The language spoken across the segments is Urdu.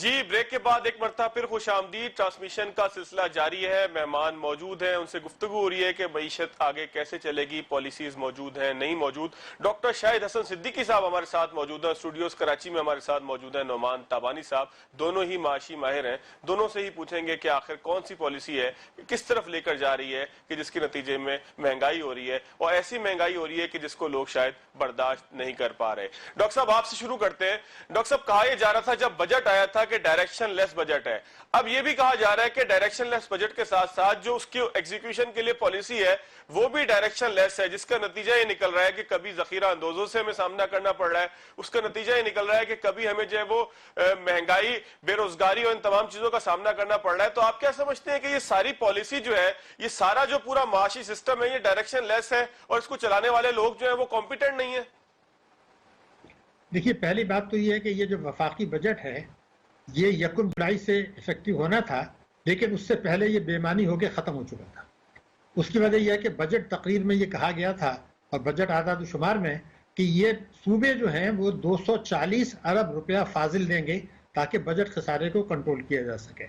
جی بریک کے بعد ایک مرتبہ پھر خوش آمدید. ٹرانسمیشن کا سلسلہ جاری ہے. مہمان موجود ہیں, ان سے گفتگو ہو رہی ہے کہ معیشت آگے کیسے چلے گی, پالیسیز موجود ہیں نہیں موجود. ڈاکٹر شاہد حسن صدیقی صاحب ہمارے ساتھ موجود ہیں, اسٹوڈیوز کراچی میں ہمارے ساتھ موجود ہیں نعمان تابانی صاحب, دونوں ہی معاشی ماہر ہیں. دونوں سے ہی پوچھیں گے کہ آخر کون سی پالیسی ہے, کس طرف لے کر جا رہی ہے کہ جس کے نتیجے میں مہنگائی ہو رہی ہے, اور ایسی مہنگائی ہو رہی ہے کہ جس کو لوگ شاید برداشت نہیں کر پا رہے. ڈاکٹر صاحب آپ سے شروع کرتے ہیں. ڈاکٹر صاحب کہا یہ جا رہا تھا جب بجٹ آیا تھا کہ ڈائریکشن لیس بجٹ ہے, اب یہ بھی کہا جا رہا ہے کہ ڈائریکشن لیس بجٹ کے ساتھ ساتھ جو اس کی ایگزیکیوشن کے لیے پالیسی ہے وہ بھی ڈائریکشن لیس ہے, جس کا نتیجہ یہ نکل رہا ہے کہ کبھی ذخیرہ اندوزوں سے ہمیں سامنا کرنا پڑ رہا ہے, اس کا نتیجہ یہ نکل رہا ہے کہ کبھی ہمیں جو ہے وہ مہنگائی, بے روزگاری اور ان تمام چیزوں کا سامنا کرنا پڑ رہا ہے. تو آپ کیا سمجھتے ہیں کہ یہ ساری پالیسی جو ہے, یہ سارا جو پورا معاشی سسٹم ہے, یہ ڈائریکشن لیس ہے اور اس کو چلانے والے لوگ جو ہیں وہ کمپیٹنٹ نہیں ہیں؟ دیکھیے پہلی بات تو یہ ہے کہ یہ جو وفاقی بجٹ ہے یہ 1 جولائی سے افیکٹو ہونا تھا, لیکن اس سے پہلے یہ بے معنی ہو کے ختم ہو چکا تھا. اس کی وجہ یہ ہے کہ بجٹ تقریر میں یہ کہا گیا تھا اور بجٹ اعداد و شمار میں کہ یہ صوبے جو ہیں وہ 240 ارب روپیہ فاضل دیں گے تاکہ بجٹ خسارے کو کنٹرول کیا جا سکے.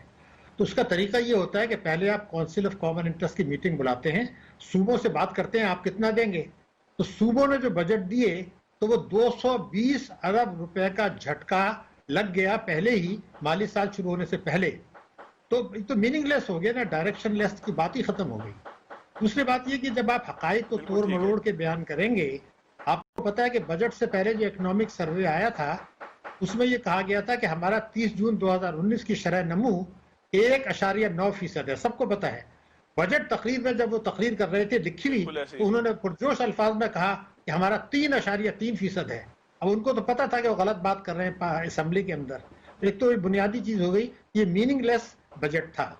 تو اس کا طریقہ یہ ہوتا ہے کہ پہلے آپ کونسل آف کامن انٹرسٹ کی میٹنگ بلاتے ہیں, صوبوں سے بات کرتے ہیں آپ کتنا دیں گے. تو صوبوں نے جو بجٹ دیے تو وہ 220 ارب روپے کا جھٹکا لگ گیا پہلے ہی, مالی سال شروع ہونے سے پہلے. تو میننگ لیس ہو گیا نا, ڈائریکشن لیس کی بات ہی ختم ہو گئی. دوسری بات یہ کہ جب آپ حقائق کو توڑ مروڑ کے بیان کریں گے, آپ کو پتا ہے کہ بجٹ سے پہلے جو اکنامک سروے آیا تھا اس میں یہ کہا گیا تھا کہ ہمارا 30 جون 2019 کی شرح نمو 1.9% ہے, سب کو پتا ہے. بجٹ تقریر میں جب وہ تقریر کر رہے تھے لکھی ہوئی تو انہوں نے پرجوش الفاظ میں کہا کہ ہمارا 3.3% ہے. اب ان کو تو پتا تھا کہ وہ غلط بات کر رہے ہیں اسمبلی کے اندر. ایک تو یہ بنیادی چیز ہو گئی, یہ میننگ لیس بجٹ تھا.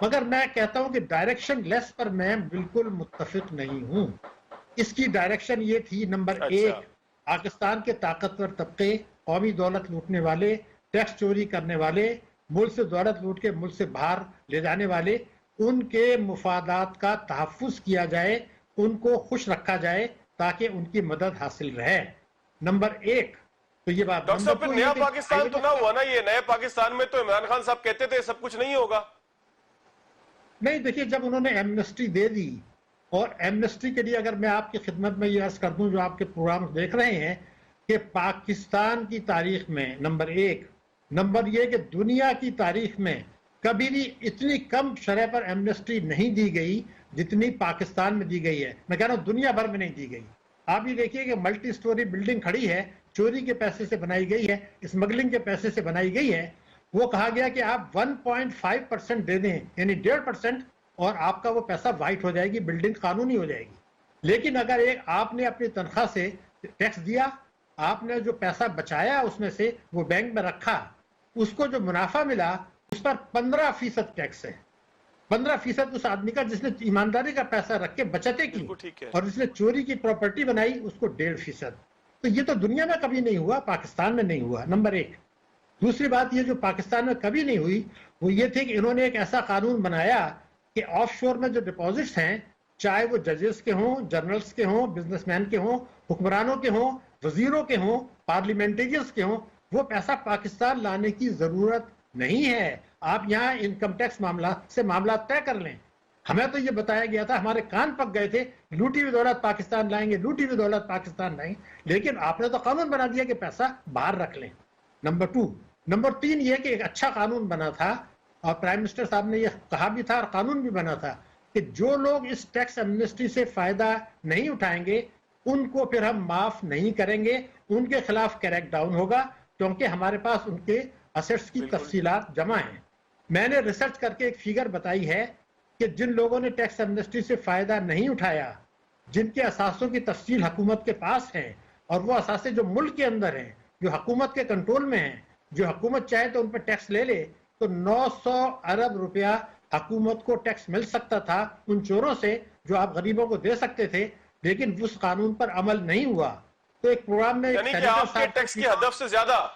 مگر میں کہتا ہوں کہ ڈائریکشن لیس پر میں بالکل متفق نہیں ہوں. اس کی ڈائریکشن یہ تھی, نمبر 1 پاکستان کے طاقتور طبقے, قومی دولت لوٹنے والے, ٹیکس چوری کرنے والے, ملک سے دولت لوٹ کے ملک سے باہر لے جانے والے, ان کے مفادات کا تحفظ کیا جائے, ان کو خوش رکھا جائے تاکہ ان کی مدد حاصل رہے. نمبر 1 تو یہ بات. ڈاکٹر صاحب پھر نیا پاکستان تو نہ ہوا نا, یہ نئے پاکستان میں تو عمران خان صاحب کہتے تھے سب کچھ نہیں ہوگا. نہیں دیکھیے, جب انہوں نے ایمنسٹی دے دی, اور ایمنسٹی کے لیے اگر میں آپ کی خدمت میں یہ عرض کر دوں جو آپ کے پروگرام دیکھ رہے ہیں کہ پاکستان کی تاریخ میں نمبر 1, نمبر یہ کہ دنیا کی تاریخ میں کبھی بھی اتنی کم شرح پر ایمنسٹی نہیں دی گئی جتنی پاکستان میں دی گئی ہے. میں کہہ رہا ہوں دنیا بھر میں نہیں دی گئی. آپ یہ دیکھیے کہ ملٹی سٹوری بلڈنگ کھڑی ہے, چوری کے پیسے سے بنائی گئی ہے, اسمگلنگ کے پیسے سے بنائی گئی ہے. وہ کہا گیا کہ آپ 1.5% دے دیں, یعنی 1.5%, اور آپ کا وہ پیسہ وائٹ ہو جائے گی, بلڈنگ قانونی ہو جائے گی. لیکن اگر آپ نے اپنی تنخواہ سے ٹیکس دیا, آپ نے جو پیسہ بچایا اس میں سے وہ بینک میں رکھا, اس کو جو منافع ملا اس پر 15% ٹیکس ہے. 15% اس آدمی کا جس نے ایمانداری کا پیسہ رکھ کے بچتیں کی, اور جس نے چوری کی پراپرٹی بنائی اس کو 1.5%. تو یہ تو دنیا میں کبھی نہیں ہوا, پاکستان میں نہیں ہوا, نمبر 1. دوسری بات یہ جو پاکستان میں کبھی نہیں ہوئی وہ یہ تھی کہ انہوں نے ایک ایسا قانون بنایا کہ آف شور میں جو ڈپازٹس ہیں, چاہے وہ ججز کے ہوں, جنرلز کے ہوں, بزنس مین کے ہوں, حکمرانوں کے ہوں, وزیروں کے ہوں, پارلیمنٹریئنز کے ہوں, وہ پیسہ پاکستان لانے کی ضرورت نہیں ہے. آپ یہاں انکم ٹیکس معاملات سے معاملات طے کر لیں. ہمیں تو یہ بتایا گیا تھا, ہمارے کان پک گئے تھے, لوٹی ہوئی دولت پاکستان لائیں گے, لوٹی ہوئی دولت پاکستان لائیں گے, لیکن آپ نے تو قانون بنا دیا کہ پیسہ باہر رکھ لیں. نمبر 2. نمبر 3 یہ کہ ایک اچھا قانون بنا تھا, اور پرائم منسٹر صاحب نے یہ کہا بھی تھا اور قانون بھی بنا تھا کہ جو لوگ اس ٹیکس ایمنسٹی سے فائدہ نہیں اٹھائیں گے ان کو پھر ہم معاف نہیں کریں گے, ان کے خلاف کریک ڈاؤن ہوگا, کیونکہ ہمارے پاس ان کے اسیٹس کی تفصیلات جمع ہیں. میں نے ریسرچ کر کے ایک فگر بتائی ہے کہ جن لوگوں نے ٹیکس ایمنسٹی سے فائدہ نہیں اٹھایا, جن کے اثاثوں کی تفصیل حکومت کے پاس ہیں, اور وہ اثاثے جو ملک کے اندر ہیں, جو حکومت کے کنٹرول میں ہیں, جو حکومت چاہے تو ان پر ٹیکس لے لے, تو 900 ارب روپیہ حکومت کو ٹیکس مل سکتا تھا ان چوروں سے جو آپ غریبوں کو دے سکتے تھے, لیکن اس قانون پر عمل نہیں ہوا. تو ایک پروگرام میں یعنی کہ آپ کے ٹیکس کی ہدف سے زیادہ.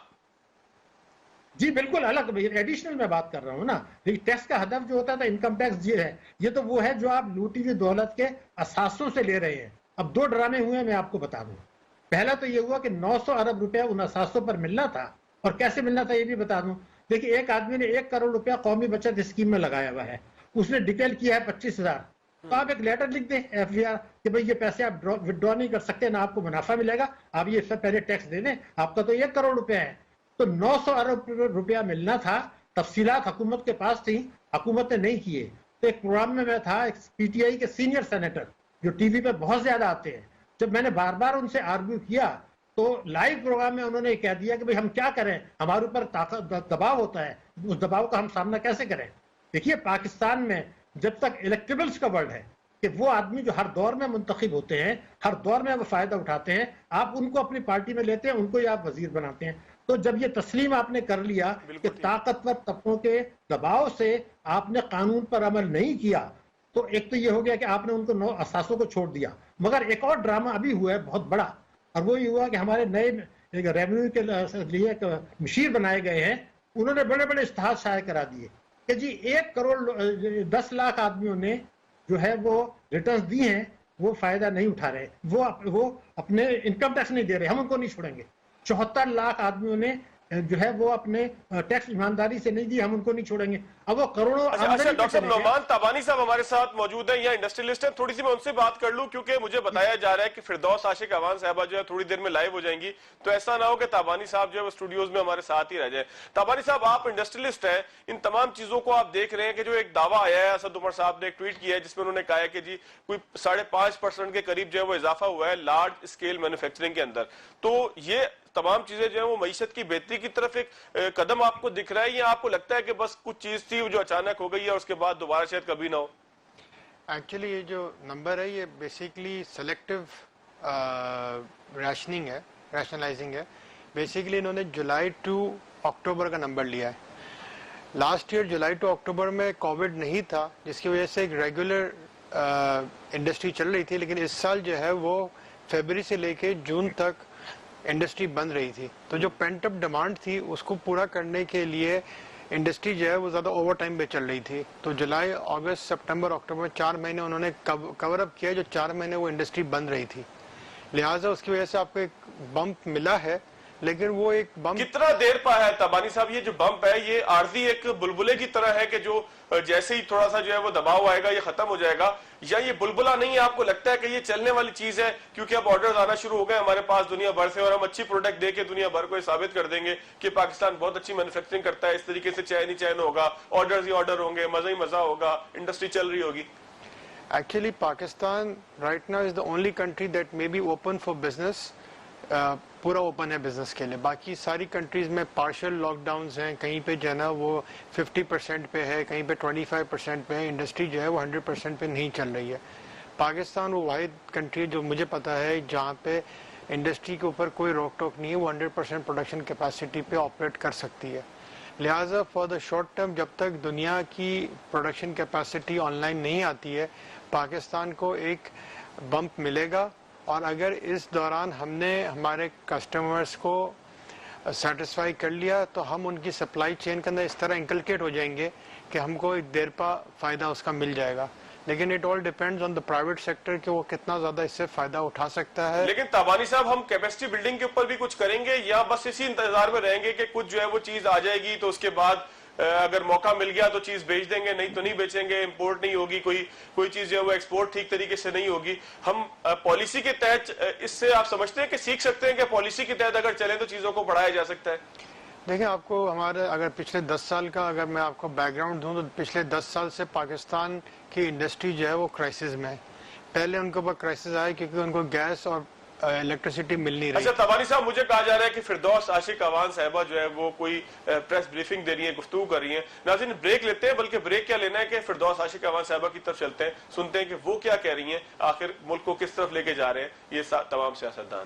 جی بالکل الگ, ایڈیشنل میں بات کر رہا ہوں نا. لیکن ٹیکس کا ہدف جو ہوتا تھا انکم ٹیکس یہ ہے, یہ تو وہ ہے جو آپ لوٹی ہوئی دولت کے اثاثوں سے لے رہے ہیں. اب 2 ڈرامے ہوئے ہیں, میں آپ کو بتا دوں. پہلا تو یہ ہوا کہ 900 ارب روپیہ ان اثاثوں پر ملنا تھا, اور کیسے ملنا تھا یہ بھی بتا دوں. دیکھیے ایک آدمی نے 1 کروڑ روپیہ قومی بچت اسکیم میں لگایا ہوا ہے, اس نے ڈیٹیل کیا ہے 25,000, تو آپ ایک لیٹر لکھ دیں FVR کہ بھئی یہ پیسے آپ وڈرا نہیں کر سکتے, نہ آپ کو منافع ملے گا, آپ یہ سب پہلے ٹیکس دے دیں, آپ کا تو 1 کروڑ روپیہ ہے. تو 900 ارب روپیہ ملنا تھا, تفصیلات حکومت کے پاس تھیں, حکومت نے نہیں کیے. تو ایک پروگرام میں تھا ایک PTI کے سینئر سینیٹر جو ٹی وی پہ بہت زیادہ آتے ہیں, جب میں نے بار بار ان سے آرگیو کیا تو لائیو پروگرام میں انہوں نے کہہ دیا کہ بھئی ہم کیا کریں, ہمارے اوپر دباؤ ہوتا ہے, اس دباؤ کا ہم سامنا کیسے کریں. دیکھیے پاکستان میں جب تک الیکٹیبلز کا ورڈ ہے کہ وہ آدمی جو ہر دور میں منتخب ہوتے ہیں, ہر دور میں وہ فائدہ اٹھاتے ہیں, آپ ان کو اپنی پارٹی میں لیتے ہیں, ان کو ہی آپ وزیر بناتے ہیں. تو جب یہ تسلیم آپ نے کر لیا کہ طاقتور طبقوں کے دباؤ سے آپ نے قانون پر عمل نہیں کیا, تو ایک تو یہ ہو گیا کہ آپ نے ان کو 9 اثاثوں کو چھوڑ دیا. مگر ایک اور ڈرامہ ابھی ہوا ہے بہت بڑا, اور وہ یہ ہوا کہ ہمارے نئے ریونیو کے لیے مشیر بنائے گئے ہیں, انہوں نے بڑے بڑے اشتہار شائع کرا دیے کہ جی 1 کروڑ 10 لاکھ آدمیوں نے جو ہے وہ ریٹرنز دی ہیں, وہ فائدہ نہیں اٹھا رہے, وہ اپنے انکم ٹیکس نہیں دے رہے, ہم ان کو نہیں چھوڑیں گے. 74 لاکھ آدمیوں نے جو ہے وہ اپنے ٹیکس ایمانداری سے نہیں دی, ہم ان کو نہیں چھوڑیں گے. اب وہ کروڑوں اچھا ڈاکٹر صاحب نعمان تابانی صاحب ہمارے ساتھ موجود ہیں, یا انڈسٹریلسٹ ہیں, تھوڑی سی میں ان سے بات کر لوں کیونکہ مجھے بتایا جا رہا ہے کہ فردوس عاشق اعوان صاحبہ جو ہے تھوڑی دیر میں لائیو ہو جائیں گی, تو ایسا نہ ہو کہ تابانی صاحب جو ہے وہ اسٹوڈیوز میں ہمارے ساتھ ہی رہ جائے. تابانی صاحب آپ انڈسٹریلسٹ ہیں, ان تمام چیزوں کو آپ دیکھ رہے ہیں کہ جو ایک دعویٰ آیا ہے, اسد عمر صاحب نے ایک ٹویٹ کیا ہے جس میں انہوں نے کہا ہے کہ جی کوئی 5.5% کے قریب جو ہے وہ اضافہ ہوا ہے لارج اسکیل مینوفیکچرنگ کے اندر. تو یہ تمام چیزیں جو ہیں وہ معیشت کی بہتری کی طرف ایک قدم آپ کو دکھ رہا ہے, یا آپ کو لگتا ہے کہ بس کچھ چیز تھی جو اچانک ہو گئی ہے اور اس کے بعد دوبارہ شاید کبھی نہ ہو؟ ایکچولی یہ جو نمبر ہے یہ بیسیکلی سلیکٹیو ریشننگ ہے, ریشنلائزنگ ہے. بیسیکلی انہوں نے جولائی ٹو اکتوبر کا نمبر لیا ہے. لاسٹ ایئر جولائی ٹو اکتوبر میں کووڈ نہیں تھا, جس کی وجہ سے ایک ریگولر انڈسٹری چل رہی تھی, لیکن اس سال جو ہے وہ فیبری سے لے کے جون تک انڈسٹری بند رہی تھی. تو جو پینٹ اپ ڈیمانڈ تھی اس کو پورا کرنے کے لیے انڈسٹری جو ہے وہ زیادہ اوور ٹائم پہ چل رہی تھی. تو جولائی, اگست, سپٹمبر, اکتوبر 4 مہینے انہوں نے کور اپ کیا, جو 4 مہینے وہ انڈسٹری بند رہی تھی. لہٰذا اس کی وجہ سے آپ کو ایک بمپ ملا ہے, لیکن وہ ایک بمپ کتنا دیر پا ہے تابانی صاحب؟ یہ جو بمپ ہے یہ عارضی ایک بلبلے کی طرح ہے کہ جو جیسے ہی تھوڑا سا جو ہے وہ دباؤ آئے گا یہ ختم ہو جائے گا, یا یہ بلبلا نہیں ہے؟ آپ کو لگتا ہے کہ یہ چلنے والی چیز ہے کیونکہ اب آرڈرز آنا شروع ہو گئے ہمارے پاس دنیا بھر سے, اور ہم اچھی پروڈکٹ دے کے دنیا بھر کو یہ ثابت کر دیں گے کہ پاکستان بہت اچھی مینوفیکچرنگ کرتا ہے, اس طریقے سے چین ہی چین ہوگا, آرڈرز ہی آرڈر ہوں گے, مزہ ہی مزہ ہوگا, انڈسٹری چل رہی ہوگی. Actually, Pakistan right now is the only country that may be open for business. پورا اوپن ہے بزنس کے لیے. باقی ساری کنٹریز میں پارشل لاک ڈاؤنز ہیں, کہیں پہ جو ہے نا وہ 50% پہ ہے, کہیں پہ 25% پہ ہے. انڈسٹری جو ہے وہ 100% پہ نہیں چل رہی ہے. پاکستان وہ واحد کنٹری جو مجھے پتا ہے جہاں پہ انڈسٹری کے اوپر کوئی روک ٹوک نہیں ہے, وہ 100% پروڈکشن کیپیسٹی پہ آپریٹ کر سکتی ہے. لہٰذا فار دا شارٹ ٹرم جب تک دنیا کی پروڈکشن کیپیسٹی آن لائن نہیں آتی ہے, پاکستان کو ایک بمپ ملے گا. اور اگر اس دوران ہم نے ہمارے کسٹمرز کو سیٹسفائی کر لیا تو ہم ان کی سپلائی چین کے اندر اس طرح انکلکیٹ ہو جائیں گے کہ ہم کو ایک دیر پا فائدہ اس کا مل جائے گا. لیکن it all depends on the private sector کہ وہ کتنا زیادہ اس سے فائدہ اٹھا سکتا ہے. لیکن تابانی صاحب ہم کیپیسٹی بلڈنگ کے اوپر بھی کچھ کریں گے, یا بس اسی انتظار میں رہیں گے کہ کچھ جو ہے وہ چیز آ جائے گی تو اس کے بعد اگر موقع مل گیا تو چیز بیچ دیں گے, نہیں تو نہیں بیچیں گے, امپورٹ نہیں ہوگی, کوئی چیز جو ہے وہ ایکسپورٹ ٹھیک طریقے سے نہیں ہوگی. ہم پالیسی کے تحت اس سے آپ سمجھتے ہیں کہ سیکھ سکتے ہیں کہ پالیسی کے تحت اگر چلیں تو چیزوں کو بڑھایا جا سکتا ہے؟ دیکھیں آپ کو ہمارے اگر پچھلے 10 سال کا اگر میں آپ کو بیک گراؤنڈ دوں تو پچھلے 10 سال سے پاکستان کی انڈسٹری جو ہے وہ کرائسس میں ہے. پہلے ان کے اوپر کرائسس آئے کیونکہ ان کو گیس اور الیکٹریسٹی مل نہیں رہی. اچھا تابانی صاحب, مجھے کہا جا رہا ہے کہ فردوس عاشق اعوان صاحبہ جو ہے وہ کوئی پریس بریفنگ دے رہی ہیں, گفتگو کر رہی ہیں. ناظرین بریک لیتے ہیں, بلکہ بریک کیا لینا ہے کہ فردوس عاشق اعوان صاحبہ کی طرف چلتے ہیں, سنتے ہیں کہ وہ کیا کہہ رہی ہیں, آخر ملک کو کس طرف لے کے جا رہے ہیں یہ تمام سیاستدان.